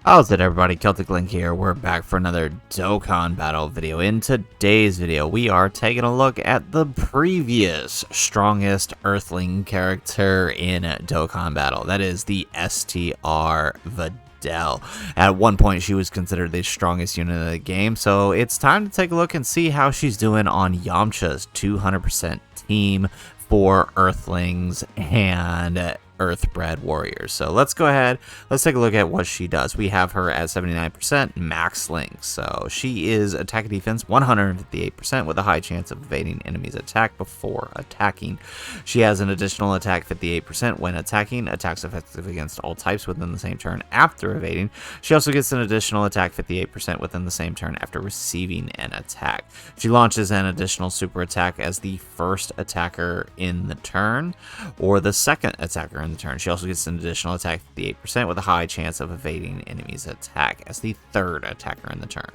How's it, everybody? Celtic Link here. We're back for another Dokkan battle video. In today's video, we are taking a look at the previous strongest Earthling character in Dokkan battle. That is the STR Videl. At one point, she was considered the strongest unit of the game, so it's time to take a look and see how she's doing on Yamcha's 200% team for Earthlings and Earth Bred Warriors. So let's go ahead, let's take a look at what she does. We have her at 79% max link. So she is attack and defense 158% with a high chance of evading enemies' attack before attacking. She has an additional attack 58% when attacking, attacks effective against all types within the same turn after evading. She also gets an additional attack 58% within the same turn after receiving an attack. She launches an additional super attack as the first attacker in the turn or the second attacker in the turn. She also gets an additional attack 58% with a high chance of evading enemies' attack as the third attacker in the turn.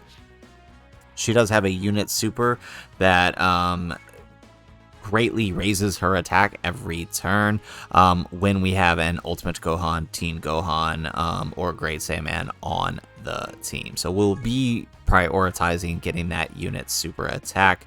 She does have a unit super that greatly raises her attack every turn when we have an Ultimate Gohan, Teen Gohan, or Great Saiyaman on the team. So we'll be prioritizing getting that unit super attack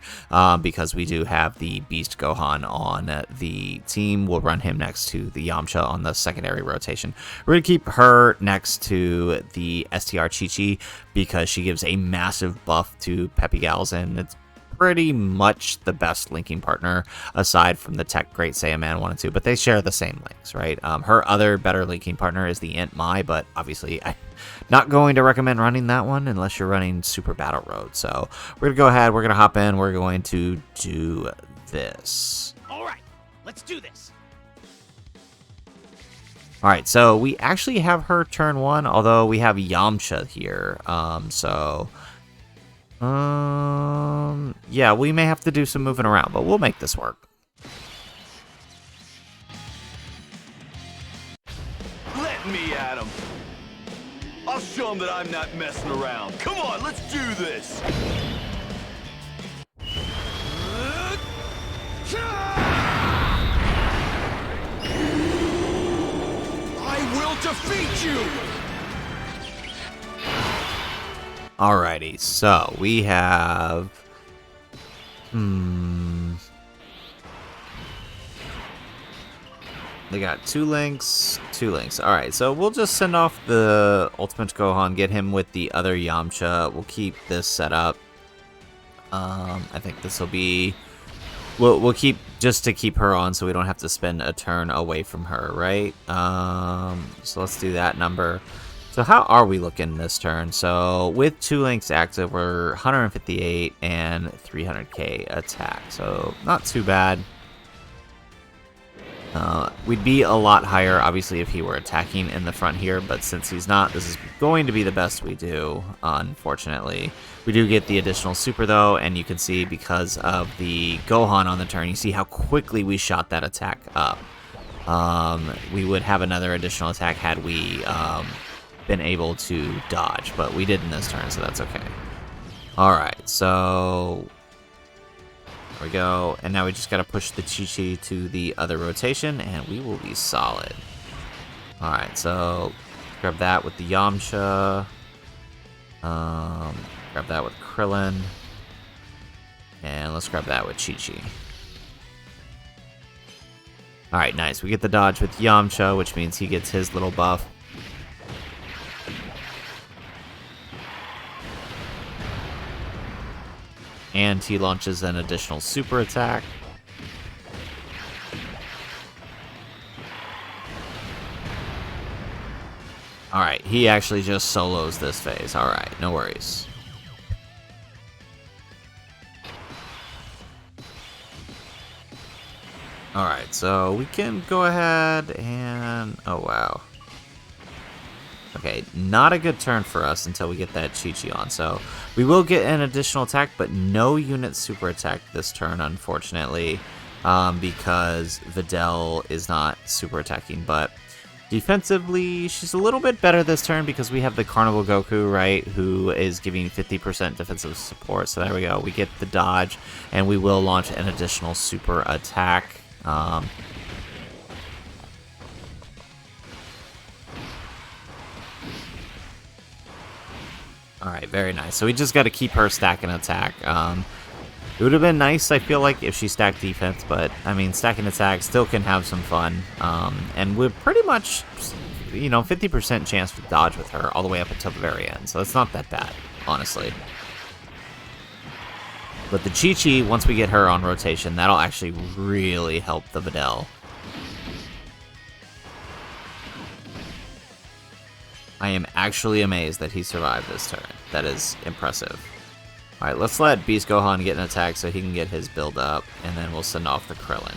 because we do have the Beast Gohan on the team. We'll run him next to the Yamcha on the secondary rotation. We're going to keep her next to the STR Chi-Chi because she gives a massive buff to Peppy Gals, and it's pretty much the best linking partner aside from the Tech Great Saiyaman 1 and 2, but they share the same links, right? Her other better linking partner is the Int Mai, but obviously I'm not going to recommend running that one unless you're running Super Battle Road. So we're gonna go ahead, we're gonna hop in, we're going to do this. All right, let's do this. All right, so we actually have her turn 1, although we have Yamcha here. Yeah, we may have to do some moving around, but we'll make this work. Let me at him. I'll show him that I'm not messing around. Come on, let's do this. I will defeat you. Alrighty, so we have they got two links. Alright, so we'll just send off the Ultimate Gohan, get him with the other Yamcha. We'll keep this set up. I think this will be we'll keep just to keep her on so we don't have to spend a turn away from her, right? So let's do that number. So how are we looking this turn? So with 2 links active, we're 158 and 300k attack. So not too bad. We'd be a lot higher, obviously, if he were attacking in the front here. But since he's not, this is going to be the best we do, unfortunately. We do get the additional super, though. And you can see because of the Gohan on the turn, you see how quickly we shot that attack up. We would have another additional attack had we been able to dodge, but we did in this turn, so that's okay. Alright, so there we go, and now we just gotta push the Chi-Chi to the other rotation and we will be solid. Alright, so grab that with the Yamcha, grab that with Krillin, and let's grab that with Chi-Chi. Alright, nice, we get the dodge with Yamcha, which means he gets his little buff. And he launches an additional super attack. Alright, he actually just solos this phase. Alright, no worries. Alright, so we can go ahead and... oh, wow. Okay, not a good turn for us until we get that Chi-Chi on. So we will get an additional attack, but no unit super attack this turn, unfortunately, because Videl is not super attacking. But defensively, she's a little bit better this turn because we have the Carnival Goku, right, who is giving 50% defensive support. So there we go. We get the dodge, and we will launch an additional super attack. Alright, very nice. So we just got to keep her stacking attack. It would have been nice, I feel like, if she stacked defense, but, I mean, stacking attack still can have some fun. And we're pretty much, you know, 50% chance to dodge with her all the way up until the very end. So that's not that bad, honestly. But the Chi-Chi, once we get her on rotation, that'll actually really help the Videl. I am actually amazed that he survived this turn. That is impressive. Alright, let's let Beast Gohan get an attack so he can get his build up, and then we'll send off the Krillin.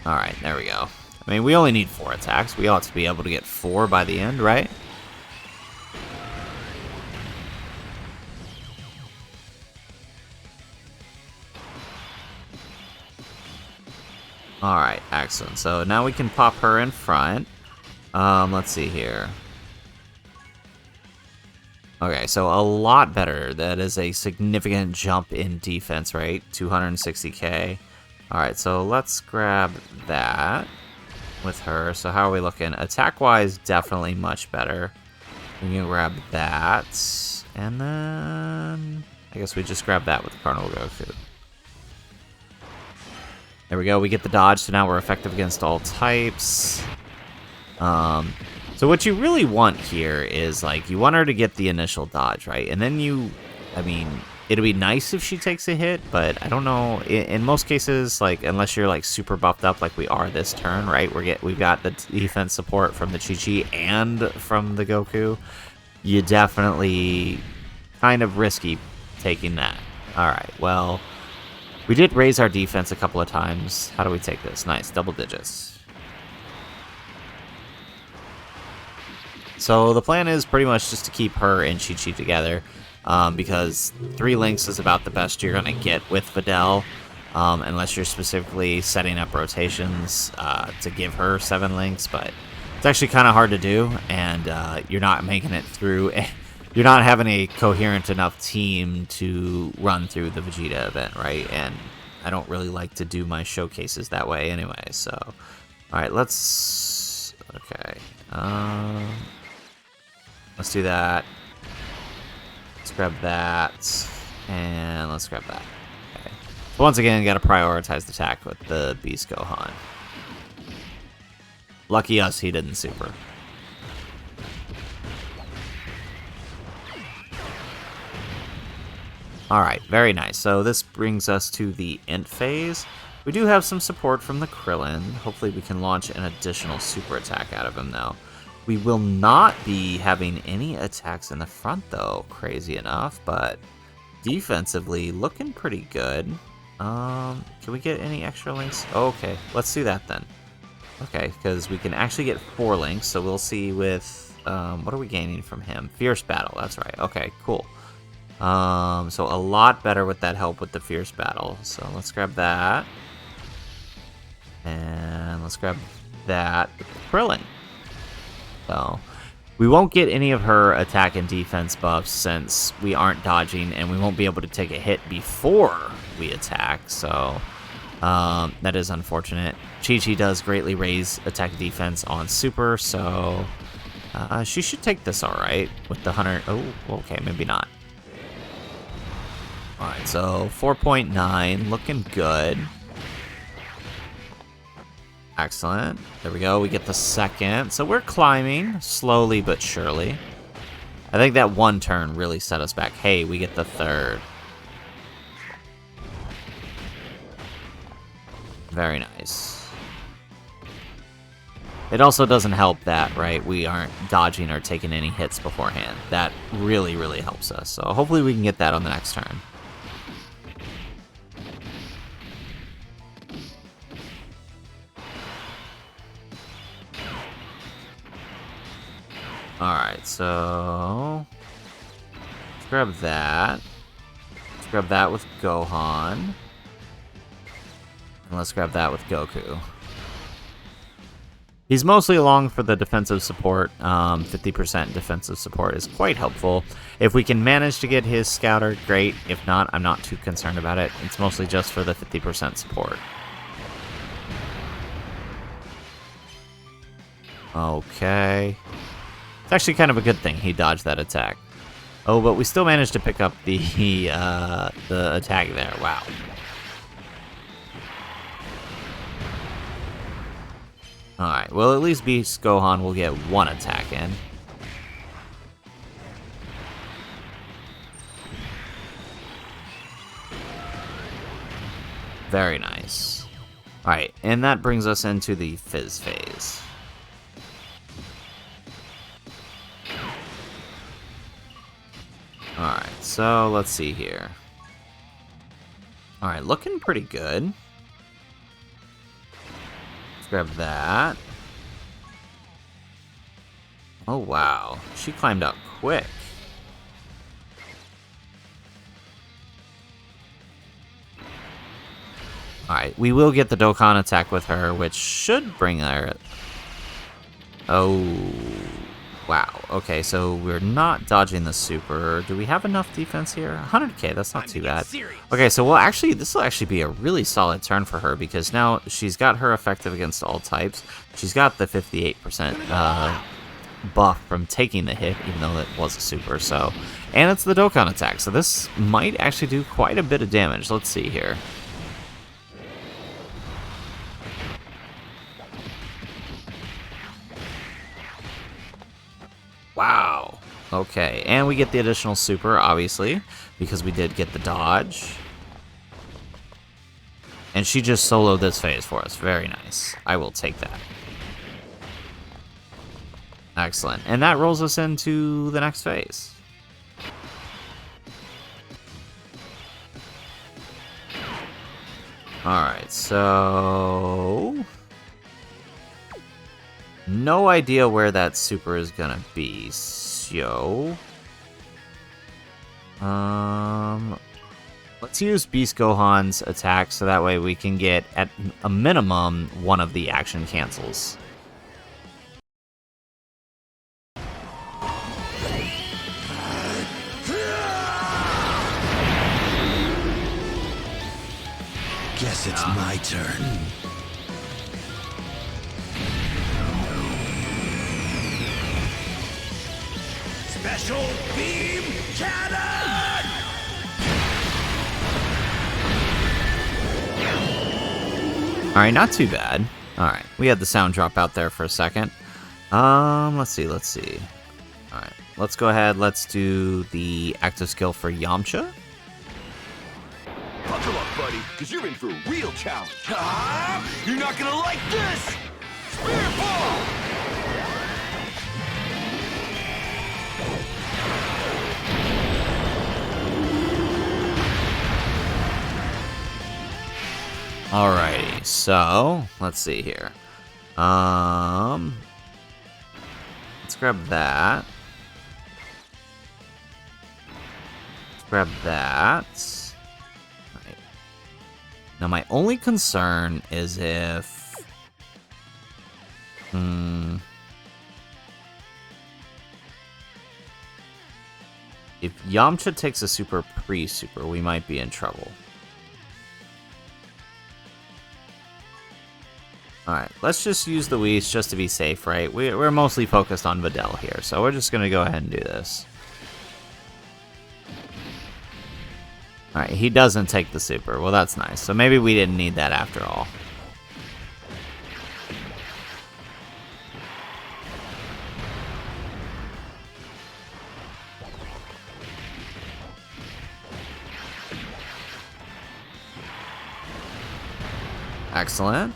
Alright, there we go. I mean, we only need 4 attacks. We ought to be able to get 4 by the end, right? Alright, excellent. So now we can pop her in front. Let's see here. Okay, so a lot better. That is a significant jump in defense, right? 260k. Alright, so let's grab that with her. So how are we looking? Attack-wise, definitely much better. We can grab that. And then I guess we just grab that with Colonel Goku. There we go, we get the dodge, so now we're effective against all types. So what you really want here is, like, you want her to get the initial dodge, right? And then you, I mean, it'll be nice if she takes a hit, but I don't know, in most cases, like, unless you're, like, super buffed up like we are this turn, right? We've got the defense support from the Chi-Chi and from the Goku. You definitely kind of risky taking that. Alright, well, we did raise our defense a couple of times. How do we take this? Nice, double digits. So the plan is pretty much just to keep her and Chi-Chi together, because 3 links is about the best you're going to get with Videl, unless you're specifically setting up rotations to give her 7 links, but it's actually kind of hard to do, and you're not making it through. You're not having a coherent enough team to run through the Vegeta event, right? And I don't really like to do my showcases that way anyway, so... Alright, let's... Okay. Let's do that. Let's grab that. And let's grab that. Okay. So once again, gotta prioritize the attack with the Beast Gohan. Lucky us, he didn't super. Alright, very nice. So this brings us to the Int phase. We do have some support from the Krillin. Hopefully we can launch an additional super attack out of him, though. We will not be having any attacks in the front, though, crazy enough, but defensively looking pretty good. Can we get any extra links? Oh, okay, let's do that then. Okay, because we can actually get 4 links, so we'll see with... what are we gaining from him? Fierce Battle, that's right. Okay, cool. So a lot better with that help with the Fierce Battle. So let's grab that. And let's grab that with Krillin. So we won't get any of her attack and defense buffs since we aren't dodging, and we won't be able to take a hit before we attack. So that is unfortunate. Chi-Chi does greatly raise attack and defense on Super, so she should take this alright with the 100. Oh, okay, maybe not. Alright, so 4.9, looking good. Excellent. There we go, we get the second. So we're climbing, slowly but surely. I think that 1 turn really set us back. Hey, we get the 3rd. Very nice. It also doesn't help that, right, we aren't dodging or taking any hits beforehand. That really, really helps us. So hopefully we can get that on the next turn. Alright, so let's grab that. Let's grab that with Gohan. And let's grab that with Goku. He's mostly along for the defensive support. 50% defensive support is quite helpful. If we can manage to get his scouter, great. If not, I'm not too concerned about it. It's mostly just for the 50% support. Okay. It's actually kind of a good thing he dodged that attack. Oh, but we still managed to pick up the attack there. Wow. Alright, well at least Beast Gohan will get one attack in. Very nice. Alright, and that brings us into the Fizz phase. Alright, so let's see here. Alright, looking pretty good. Let's grab that. Oh, wow. She climbed up quick. Alright, we will get the Dokkan attack with her, which should bring her... Oh, wow. Okay, so we're not dodging the super. Do we have enough defense here? 100k, that's not too bad. Okay, so this will actually be a really solid turn for her, because now she's got her effective against all types. She's got the 58% buff from taking the hit, even though it was a super, so... And it's the Dokkan attack, so this might actually do quite a bit of damage. Let's see here. Wow. Okay, and we get the additional super, obviously, because we did get the dodge. And she just soloed this phase for us. Very nice. I will take that. Excellent. And that rolls us into the next phase. Alright, so... No idea where that super is gonna be, so... Let's use Beast Gohan's attack so that way we can get, at a minimum, one of the action cancels. Guess it's my turn. Special beam cannon! Alright, not too bad. Alright, we had the sound drop out there for a second. Let's see. Alright, let's go ahead, let's do the active skill for Yamcha. Buckle up, buddy, because you're in for a real challenge. You're not gonna like this! Spirit ball! Alrighty, so let's see here. Let's grab that. Let's grab that. Right. Now my only concern is if Yamcha takes a super pre-super, we might be in trouble. Alright, let's just use the Whis just to be safe, right? We're mostly focused on Videl here, so we're just going to go ahead and do this. Alright, he doesn't take the super. Well, that's nice. So maybe we didn't need that after all. Excellent.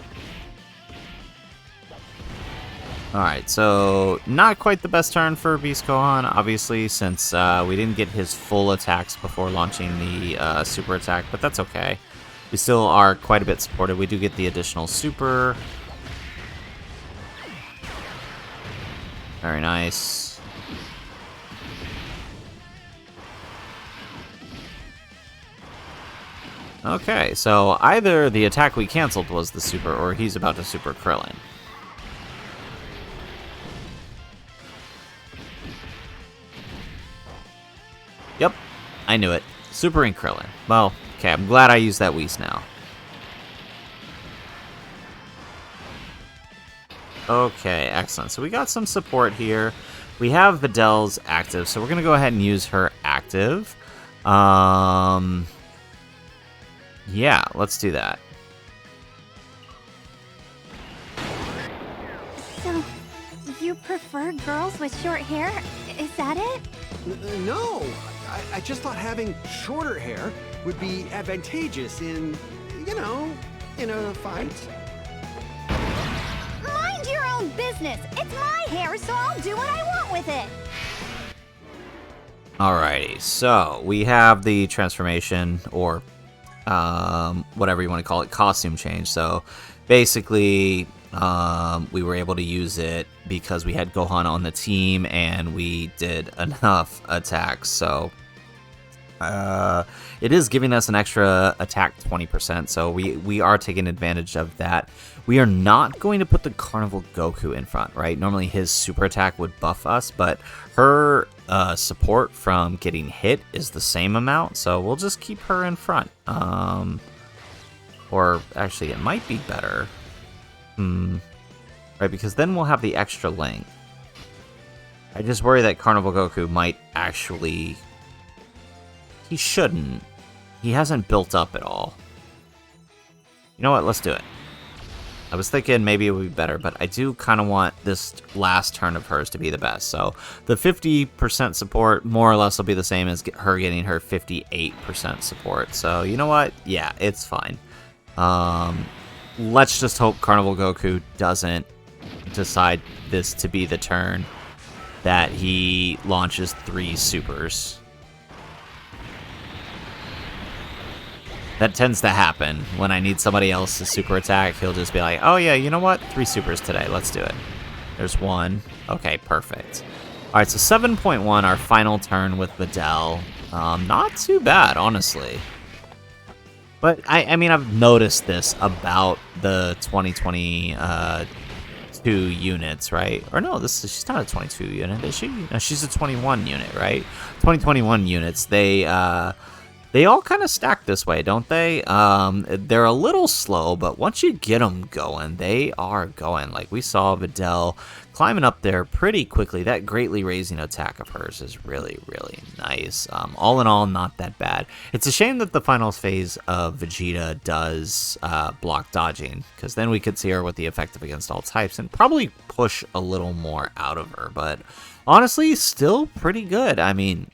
Alright, so not quite the best turn for Beast Gohan, obviously, since we didn't get his full attacks before launching the super attack, but that's okay. We still are quite a bit supported. We do get the additional super. Very nice. Okay, so either the attack we canceled was the super, or he's about to super Krillin. Yep, I knew it. Super and Krillin. Well, okay, I'm glad I used that Whis now. Okay, excellent. So we got some support here. We have Videl's active, so we're going to go ahead and use her active. Yeah, let's do that. So, you prefer girls with short hair? Is that it? No, I just thought having shorter hair would be advantageous in, in a fight. Mind your own business. It's my hair, so I'll do what I want with it. Alrighty, so we have the transformation, or whatever you want to call it, costume change. So basically, we were able to use it because we had Gohan on the team and we did enough attacks. So it is giving us an extra attack 20%. So we are taking advantage of that. We are not going to put the Carnival Goku in front, right? Normally his super attack would buff us, but her support from getting hit is the same amount. So we'll just keep her in front. Or actually, it might be better. Right, because then we'll have the extra length. I just worry that Carnival Goku might actually... He shouldn't. He hasn't built up at all. You know what? Let's do it. I was thinking maybe it would be better, but I do kind of want this last turn of hers to be the best. So the 50% support more or less will be the same as her getting her 58% support. So you know what? Yeah, it's fine. Let's just hope Carnival Goku doesn't decide this to be the turn that he launches 3 supers. That tends to happen. When I need somebody else to super attack, he'll just be like, oh yeah, you know what? 3 supers today. Let's do it. There's 1. Okay, perfect. Alright, so 7.1, our final turn with Videl. Not too bad, honestly. But, I mean, I've noticed this about the 2022 units, right? Or no, she's not a 22 unit, is she? No, she's a 21 unit, right? 2021 units, they all kind of stack this way, don't they? They're a little slow, but once you get them going, they are going. Like, we saw Videl climbing up there pretty quickly. That greatly raising attack of hers is really, really nice. All in all, not that bad. It's a shame that the final phase of Vegeta does block dodging, because then we could see her with the effective against all types and probably push a little more out of her. But honestly, still pretty good. I mean,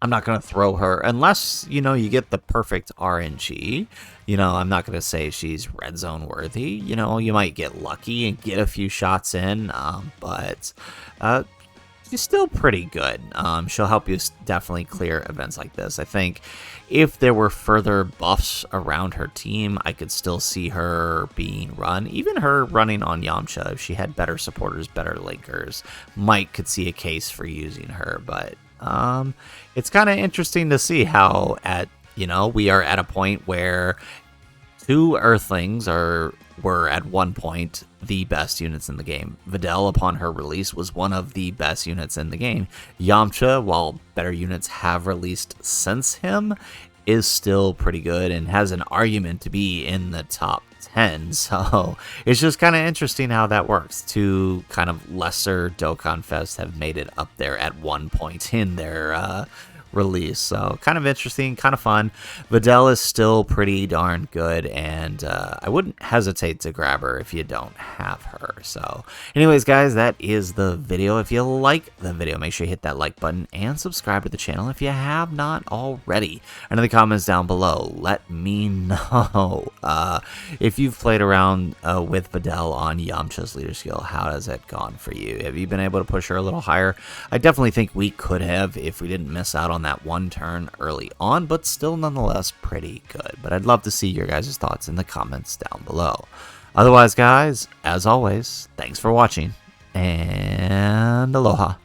I'm not going to throw her unless, you get the perfect RNG. I'm not going to say she's red zone worthy. You might get lucky and get a few shots in, but she's still pretty good. She'll help you definitely clear events like this. I think if there were further buffs around her team, I could still see her being run. Even her running on Yamcha, if she had better supporters, better linkers, Mike could see a case for using her, but... it's kind of interesting to see how we are at a point where 2 Earthlings were at one point the best units in the game. Videl, upon her release, was one of the best units in the game. Yamcha, while better units have released since him, is still pretty good and has an argument to be in the top 10. So it's just kind of interesting how that works. 2 kind of lesser Dokkan Fests have made it up there at one point in their release. So kind of interesting, kind of fun. Videl is still pretty darn good, and I wouldn't hesitate to grab her if you don't have her. So anyways, guys, that is the video. If you like the video, make sure you hit that like button and subscribe to the channel if you have not already. And in the comments down below, let me know if you've played around with Videl on Yamcha's leader skill. How has it gone for you? Have you been able to push her a little higher? I definitely think we could have if we didn't miss out on that one turn early on, but still nonetheless pretty good. But I'd love to see your guys' thoughts in the comments down below. Otherwise, guys, as always, thanks for watching, and aloha.